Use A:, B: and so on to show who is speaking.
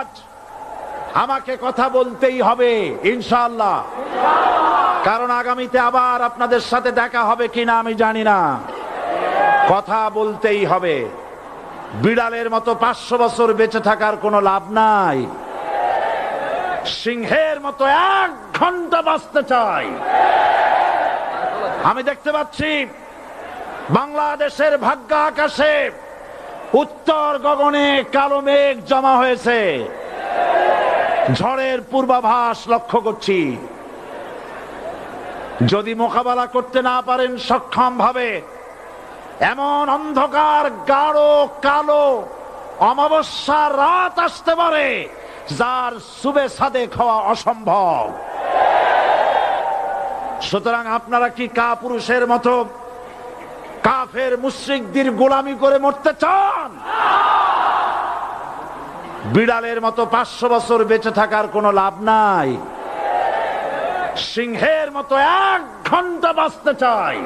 A: আজ আমাকে কথা বলতেই হবে ইনশাআল্লাহ, কারণ আগামীতে আবার আপনাদের সাথে দেখা হবে কিনা আমি জানি না। কথা বলতেই হবে। বিড়ালের মতো 500 বছর বেঁচে থাকার কোনো লাভ নাই। সিংহের মতো 1 ঘন্টা বাঁচতে চাই। আমি দেখতে পাচ্ছি বাংলাদেশের ভাগ্য আকাশে উত্তর গগনে কালো মেঘ জমা হয়েছে। ঝড়ের পূর্বাভাস লক্ষ্য করছি। যদি মোকাবেলা করতে না পারেন সক্ষম ভাবে, এমন অন্ধকার গাঢ় কালো অমাবস্যার রাত আসতে পারে যার সুবে সাদেক হওয়া অসম্ভব। সুতরাং আপনারা কি কাপুরুষের মতো কাফের মুশরিকদের গোলামি করে মরতে চান? বিড়ালের মতো 500 বছর বেঁচে থাকার কোনো লাভ নাই। সিংহের মতো 1 ঘন্টা বাঁচতে চাই।